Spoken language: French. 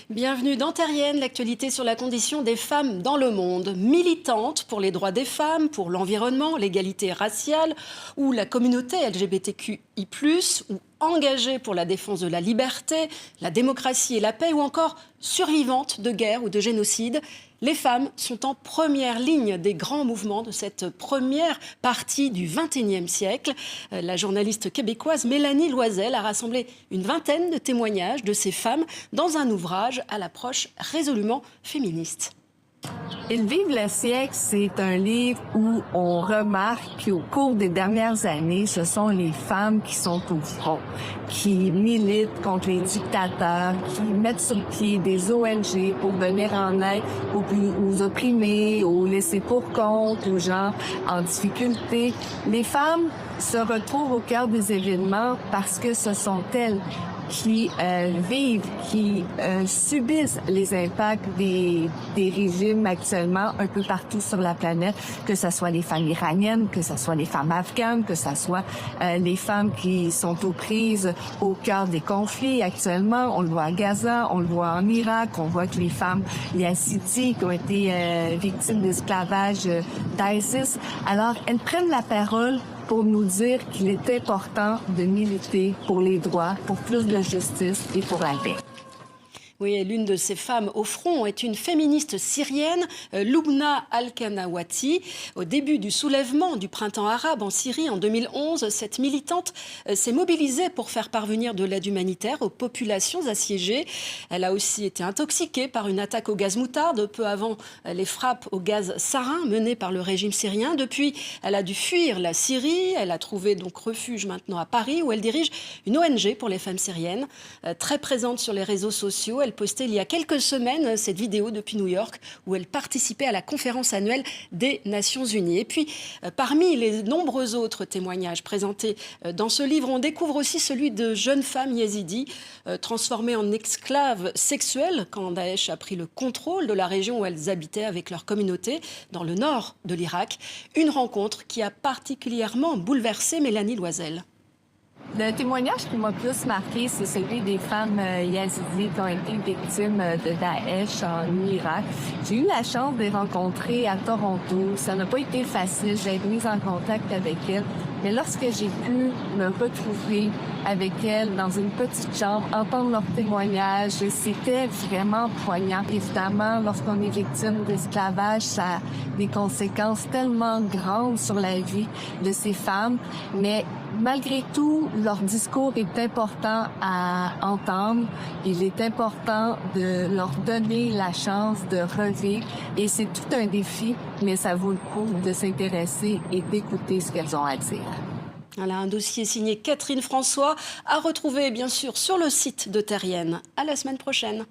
Bienvenue dans Terrienne, l'actualité sur la condition des femmes dans le monde. Militantes pour les droits des femmes, pour l'environnement, l'égalité raciale ou la communauté LGBTQI+, ou engagées pour la défense de la liberté, la démocratie et la paix, ou encore survivantes de guerre ou de génocide. Les femmes sont en première ligne des grands mouvements de cette première partie du XXIe siècle. La journaliste québécoise Mélanie Loisel a rassemblé une vingtaine de témoignages de ces femmes dans un ouvrage à l'approche résolument féministe. Ils vivent le siècle, c'est un livre où on remarque qu'au cours des dernières années, ce sont les femmes qui sont au front, qui militent contre les dictateurs, qui mettent sur pied des ONG pour venir en aide aux opprimés, aux laissés pour compte, aux gens en difficulté. Les femmes se retrouvent au cœur des événements parce que ce sont elles qui vivent, qui subissent les impacts des régimes actuellement un peu partout sur la planète, que ce soit les femmes iraniennes, que ce soit les femmes afghanes, que ce soit les femmes qui sont aux prises au cœur des conflits actuellement. On le voit à Gaza, on le voit en Irak, on voit que les femmes yazidis qui ont été victimes d'esclavage d'ISIS. Alors, elles prennent la parole pour nous dire qu'il est important de militer pour les droits, pour plus de justice et pour la paix. Oui, l'une de ces femmes au front est une féministe syrienne, Lubna Al-Kanawati. Au début du soulèvement du printemps arabe en Syrie en 2011, cette militante s'est mobilisée pour faire parvenir de l'aide humanitaire aux populations assiégées. Elle a aussi été intoxiquée par une attaque au gaz moutarde peu avant les frappes au gaz sarin menées par le régime syrien. Depuis, elle a dû fuir la Syrie. Elle a trouvé donc refuge maintenant à Paris où elle dirige une ONG pour les femmes syriennes. Très présente sur les réseaux sociaux, elle postait il y a quelques semaines cette vidéo depuis New York où elle participait à la conférence annuelle des Nations Unies. Et puis, parmi les nombreux autres témoignages présentés dans ce livre, on découvre aussi celui de jeunes femmes yézidis transformées en esclaves sexuelles quand Daesh a pris le contrôle de la région où elles habitaient avec leur communauté dans le nord de l'Irak. Une rencontre qui a particulièrement bouleversé Mélanie Loisel. Le témoignage qui m'a plus marqué, c'est celui des femmes yazidis qui ont été victimes de Daesh en Irak. J'ai eu la chance de les rencontrer à Toronto. Ça n'a pas été facile. J'ai été mise en contact avec elles. Mais lorsque j'ai pu me retrouver avec elles dans une petite chambre, entendre leurs témoignages, c'était vraiment poignant. Évidemment, lorsqu'on est victime d'esclavage, ça a des conséquences tellement grandes sur la vie de ces femmes. Mais malgré tout, leur discours est important à entendre. Il est important de leur donner la chance de revivre. Et c'est tout un défi, mais ça vaut le coup de s'intéresser et d'écouter ce qu'elles ont à dire. Voilà, un dossier signé Catherine François, à retrouver bien sûr sur le site de Terrienne. À la semaine prochaine.